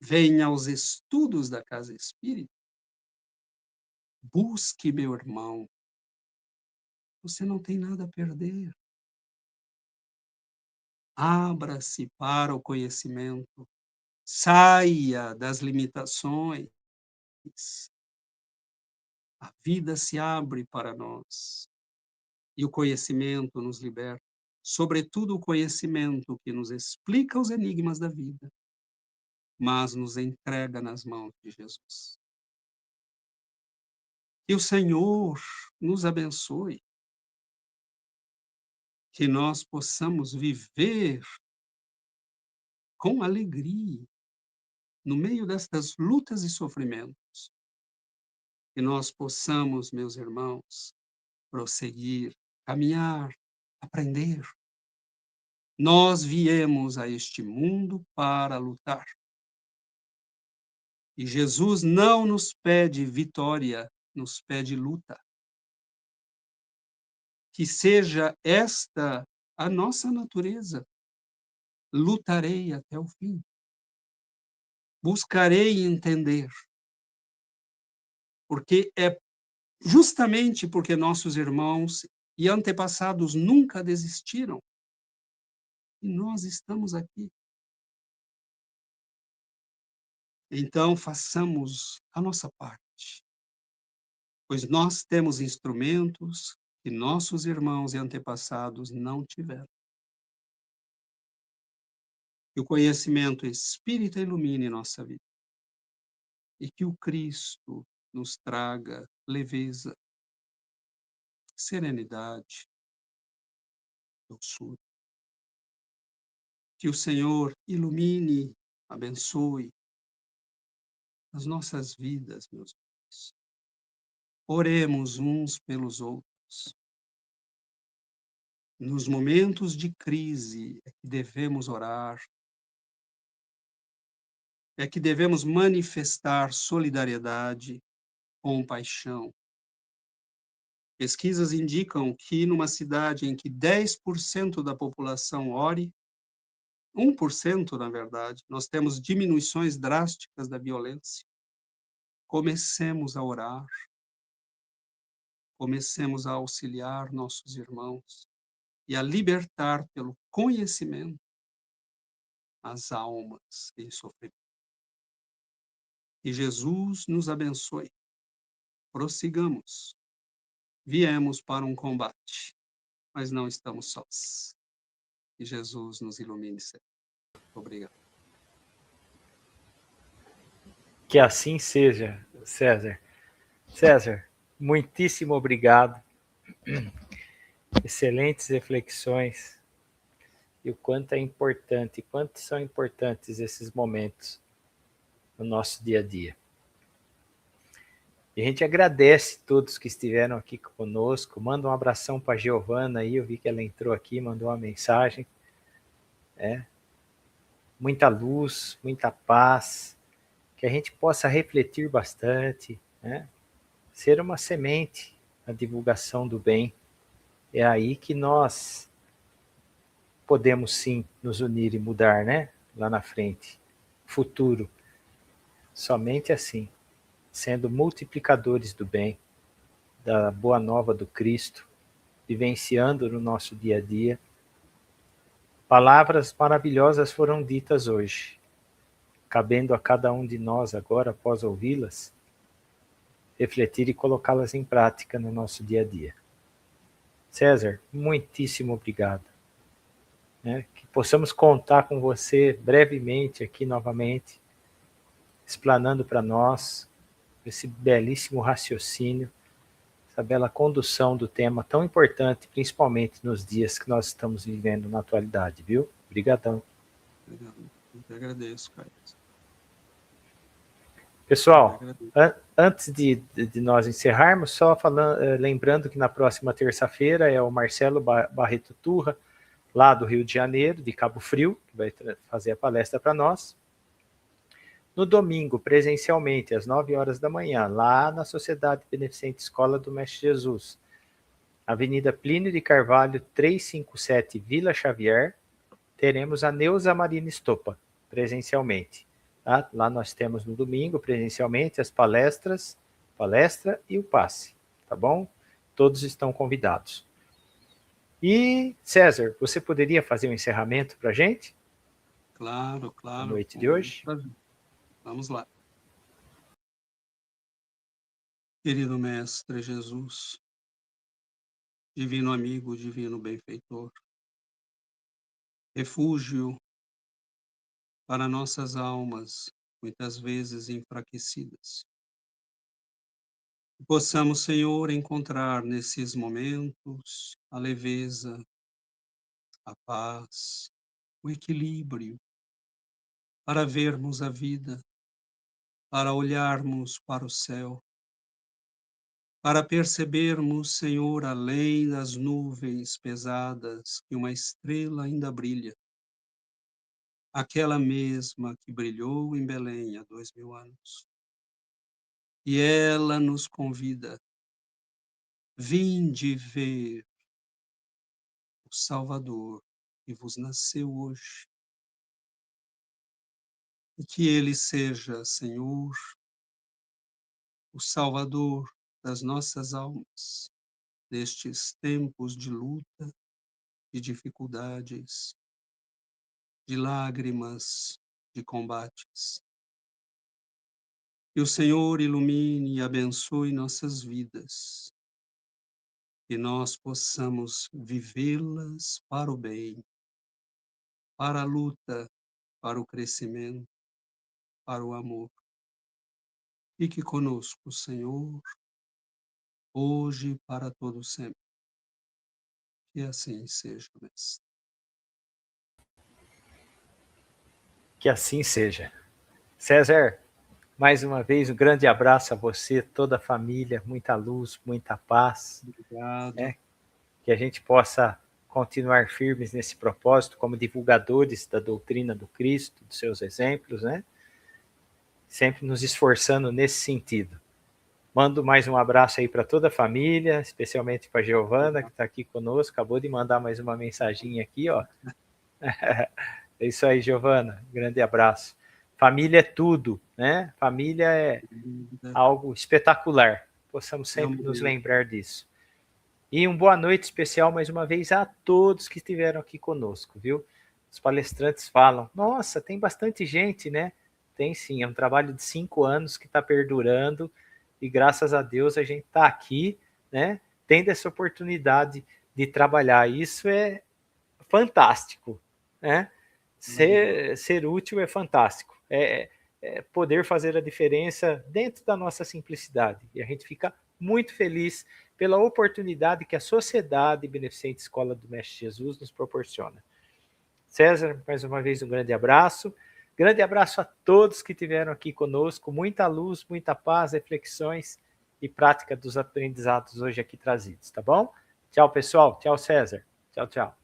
Venha aos estudos da casa espírita. Busque, meu irmão. Você não tem nada a perder. Abra-se para o conhecimento. Saia das limitações. A vida se abre para nós. E o conhecimento nos liberta. Sobretudo o conhecimento que nos explica os enigmas da vida, mas nos entrega nas mãos de Jesus. Que o Senhor nos abençoe, que nós possamos viver com alegria no meio destas lutas e sofrimentos, que nós possamos, meus irmãos, prosseguir, caminhar, aprender. Nós viemos a este mundo para lutar. E Jesus não nos pede vitória, nos pede luta. Que seja esta a nossa natureza. Lutarei até o fim. Buscarei entender. Porque é justamente porque nossos irmãos e antepassados nunca desistiram. E nós estamos aqui. Então, façamos a nossa parte. Pois nós temos instrumentos que nossos irmãos e antepassados não tiveram. Que o conhecimento espírita ilumine nossa vida. E que o Cristo nos traga leveza, serenidade, doçura. Que o Senhor ilumine, abençoe as nossas vidas, meus irmãos. Oremos uns pelos outros. Nos momentos de crise é que devemos orar, é que devemos manifestar solidariedade, compaixão. Pesquisas indicam que numa cidade em que 10% da população ore, 1%, na verdade, nós temos diminuições drásticas da violência. Comecemos a orar, comecemos a auxiliar nossos irmãos e a libertar pelo conhecimento as almas em sofrimento. Que Jesus nos abençoe. Prossigamos. Viemos para um combate, mas não estamos sós. Que Jesus nos ilumine sempre. Obrigado. Que assim seja, César. César, muitíssimo obrigado. Excelentes reflexões. E o quanto é importante, quanto são importantes esses momentos no nosso dia a dia. E a gente agradece todos que estiveram aqui conosco. Manda um abração para a Giovana aí, eu vi que ela entrou aqui, mandou uma mensagem. Muita luz, muita paz, que a gente possa refletir bastante, ser uma semente na divulgação do bem. É aí que nós podemos sim nos unir e mudar, né? Lá na frente. Futuro. Somente assim, sendo multiplicadores do bem, da boa nova do Cristo, vivenciando no nosso dia a dia. Palavras maravilhosas foram ditas hoje, cabendo a cada um de nós agora, após ouvi-las, refletir e colocá-las em prática no nosso dia a dia. César, muitíssimo obrigado. Que possamos contar com você brevemente aqui novamente, explanando para nós esse belíssimo raciocínio, essa bela condução do tema tão importante, principalmente nos dias que nós estamos vivendo na atualidade, viu? Obrigadão. Obrigado. Eu agradeço, Carlos. Pessoal, antes de nós encerrarmos, só lembrando que na próxima terça-feira é o Marcelo Barreto Turra, lá do Rio de Janeiro, de Cabo Frio, que vai fazer a palestra para nós. No domingo, presencialmente, às 9 horas da manhã, lá na Sociedade Beneficente Escola do Mestre Jesus, Avenida Plínio de Carvalho, 357, Vila Xavier, teremos a Neuza Marina Estopa, presencialmente. Tá? Lá nós temos no domingo, presencialmente, as palestra e o passe, tá bom? Todos estão convidados. E, César, você poderia fazer um encerramento para a gente? Claro. Na noite de hoje? Vamos lá. Querido Mestre Jesus, divino amigo, divino benfeitor, refúgio para nossas almas, muitas vezes enfraquecidas. Que possamos, Senhor, encontrar nesses momentos a leveza, a paz, o equilíbrio, para vermos a vida, para olharmos para o céu, para percebermos, Senhor, além das nuvens pesadas, que uma estrela ainda brilha, aquela mesma que brilhou em Belém há 2000 anos. E ela nos convida, vinde ver o Salvador que vos nasceu hoje. E que ele seja, Senhor, o Salvador das nossas almas, nestes tempos de luta, de dificuldades, de lágrimas, de combates. Que o Senhor ilumine e abençoe nossas vidas, que nós possamos vivê-las para o bem, para a luta, para o crescimento, para o amor. Fique conosco, Senhor, hoje e para todo sempre. Que assim seja, Mestre. Que assim seja. César, mais uma vez, um grande abraço a você, toda a família, muita luz, muita paz. Obrigado. Que a gente possa continuar firmes nesse propósito, como divulgadores da doutrina do Cristo, dos seus exemplos, né? Sempre nos esforçando nesse sentido. Mando mais um abraço aí para toda a família, especialmente para a Giovana, que está aqui conosco, acabou de mandar mais uma mensaginha aqui, ó. É isso aí, Giovana, grande abraço. Família é tudo, né? Família é algo espetacular, possamos sempre nos lembrar disso. E uma boa noite especial, mais uma vez, a todos que estiveram aqui conosco, viu? Os palestrantes falam, nossa, tem bastante gente, né? Tem sim, é um trabalho de 5 anos que está perdurando, e graças a Deus a gente está aqui, né? Tendo essa oportunidade de trabalhar. Isso é fantástico, né? Ser útil é fantástico. É poder fazer a diferença dentro da nossa simplicidade. E a gente fica muito feliz pela oportunidade que a Sociedade Beneficente Escola do Mestre Jesus nos proporciona. César, mais uma vez um grande abraço. Grande abraço a todos que estiveram aqui conosco. Muita luz, muita paz, reflexões e prática dos aprendizados hoje aqui trazidos, tá bom? Tchau, pessoal. Tchau, César. Tchau, tchau.